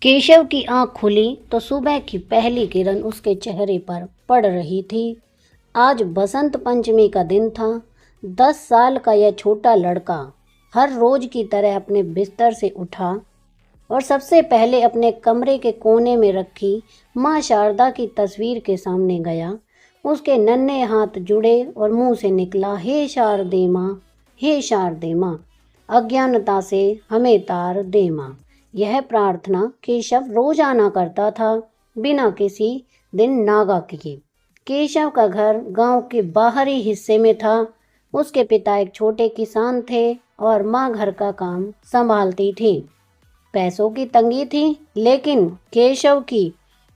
केशव की आंख खुली तो सुबह की पहली किरण उसके चेहरे पर पड़ रही थी। आज बसंत पंचमी का दिन था। 10 साल का यह छोटा लड़का हर रोज की तरह अपने बिस्तर से उठा और सबसे पहले अपने कमरे के कोने में रखी माँ शारदा की तस्वीर के सामने गया। उसके नन्हे हाथ जुड़े और मुंह से निकला, हे शारदे माँ, हे शारदे माँ, अज्ञानता से हमें तार दे माँ। यह प्रार्थना केशव रोजाना करता था, बिना किसी दिन नागा किए। केशव का घर गांव के बाहरी हिस्से में था। उसके पिता एक छोटे किसान थे और माँ घर का काम संभालती थी। पैसों की तंगी थी, लेकिन केशव की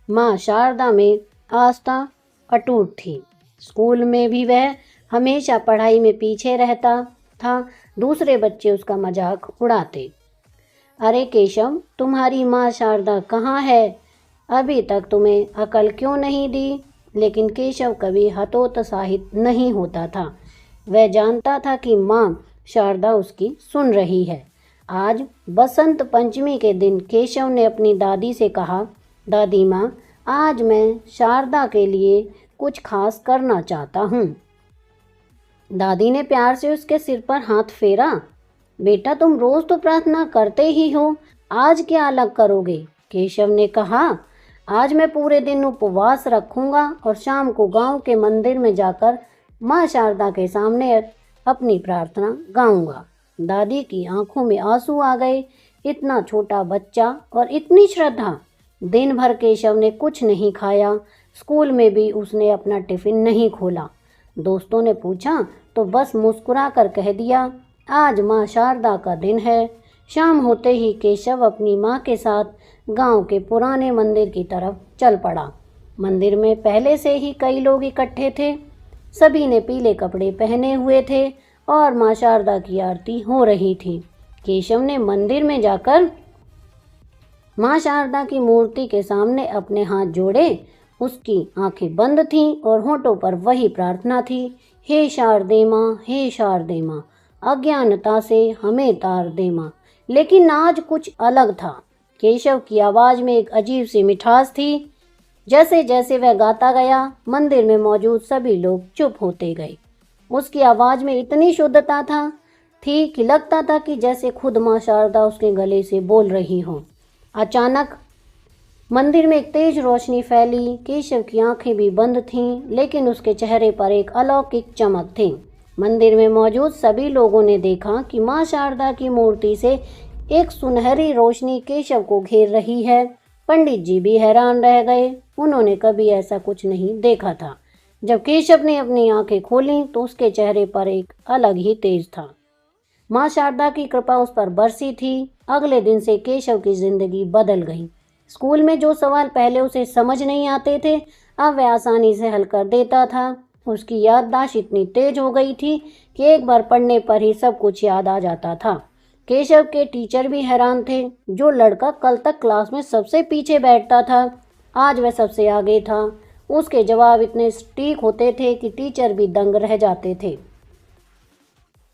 माँ शारदा में आस्था अटूट थी। स्कूल में भी वह हमेशा पढ़ाई में पीछे रहता था। दूसरे बच्चे उसका मजाक उड़ाते। अरे केशव, तुम्हारी माँ शारदा कहाँ है? अभी तक तुम्हें अकल क्यों नहीं दी? लेकिन केशव कभी हतोत्साहित नहीं होता था। वह जानता था कि माँ शारदा उसकी सुन रही है। आज बसंत पंचमी के दिन केशव ने अपनी दादी से कहा, दादी माँ, आज मैं शारदा के लिए कुछ खास करना चाहता हूँ। दादी ने प्यार से उसके सिर पर हाथ फेरा। बेटा, तुम रोज तो प्रार्थना करते ही हो, आज क्या अलग करोगे? केशव ने कहा, आज मैं पूरे दिन उपवास रखूंगा और शाम को गांव के मंदिर में जाकर माँ शारदा के सामने अपनी प्रार्थना गाऊंगा। दादी की आंखों में आंसू आ गए। इतना छोटा बच्चा और इतनी श्रद्धा। दिन भर केशव ने कुछ नहीं खाया। स्कूल में भी उसने अपना टिफिन नहीं खोला। दोस्तों ने पूछा तो बस मुस्कुरा कर कह दिया, आज माँ शारदा का दिन है। शाम होते ही केशव अपनी माँ के साथ गांव के पुराने मंदिर की तरफ चल पड़ा। मंदिर में पहले से ही कई लोग इकट्ठे थे। सभी ने पीले कपड़े पहने हुए थे और माँ शारदा की आरती हो रही थी। केशव ने मंदिर में जाकर माँ शारदा की मूर्ति के सामने अपने हाथ जोड़े। उसकी आंखें बंद थीं और होठों पर वही प्रार्थना थी, हे शारदे माँ, हे शारदे माँ, अज्ञानता से हमें तार दे माँ। लेकिन आज कुछ अलग था। केशव की आवाज में एक अजीब सी मिठास थी। जैसे जैसे वह गाता गया, मंदिर में मौजूद सभी लोग चुप होते गए। उसकी आवाज में इतनी शुद्धता थी कि लगता था कि जैसे खुद माँ शारदा उसके गले से बोल रही हो। अचानक मंदिर में एक तेज रोशनी फैली। केशव की आंखें भी बंद थीं, लेकिन उसके चेहरे पर एक अलौकिक चमक थी। मंदिर में मौजूद सभी लोगों ने देखा कि माँ शारदा की मूर्ति से एक सुनहरी रोशनी केशव को घेर रही है। पंडित जी भी हैरान रह गए। उन्होंने कभी ऐसा कुछ नहीं देखा था। जब केशव ने अपनी आंखें खोलीं तो उसके चेहरे पर एक अलग ही तेज था। माँ शारदा की कृपा उस पर बरसी थी। अगले दिन से केशव की जिंदगी बदल गई। स्कूल में जो सवाल पहले उसे समझ नहीं आते थे, अब वह आसानी से हल कर देता था। उसकी याददाश्त इतनी तेज हो गई थी कि एक बार पढ़ने पर ही सब कुछ याद आ जाता था। केशव के टीचर भी हैरान थे। जो लड़का कल तक क्लास में सबसे पीछे बैठता था, आज वह सबसे आगे था। उसके जवाब इतने सटीक होते थे कि टीचर भी दंग रह जाते थे।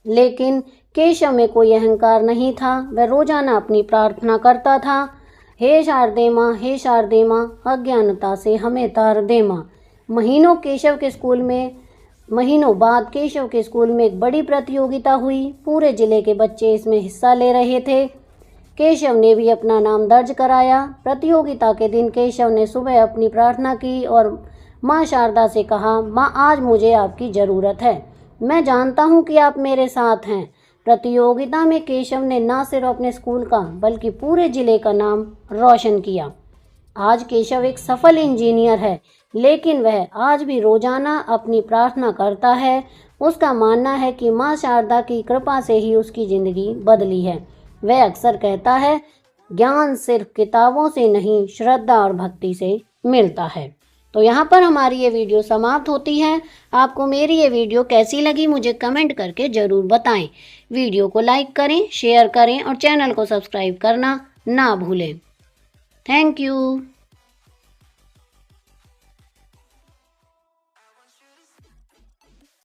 लेकिन केशव में कोई अहंकार नहीं था। वह रोजाना अपनी प्रार्थना करता था, हे शारदे माँ, हे शारदे माँ, अज्ञानता से हमें तार दे माँ। महीनों बाद केशव के स्कूल में एक बड़ी प्रतियोगिता हुई। पूरे जिले के बच्चे इसमें हिस्सा ले रहे थे। केशव ने भी अपना नाम दर्ज कराया। प्रतियोगिता के दिन केशव ने सुबह अपनी प्रार्थना की और माँ शारदा से कहा, माँ, आज मुझे आपकी ज़रूरत है। मैं जानता हूँ कि आप मेरे साथ हैं। प्रतियोगिता में केशव ने न सिर्फ अपने स्कूल का बल्कि पूरे जिले का नाम रोशन किया। आज केशव एक सफल इंजीनियर है, लेकिन वह आज भी रोजाना अपनी प्रार्थना करता है। उसका मानना है कि माँ शारदा की कृपा से ही उसकी ज़िंदगी बदली है। वह अक्सर कहता है, ज्ञान सिर्फ किताबों से नहीं, श्रद्धा और भक्ति से मिलता है। तो यहाँ पर हमारी ये वीडियो समाप्त होती है। आपको मेरी ये वीडियो कैसी लगी मुझे कमेंट करके ज़रूर बताएं। वीडियो को लाइक करें, शेयर करें और चैनल को सब्सक्राइब करना ना भूलें। Thank you.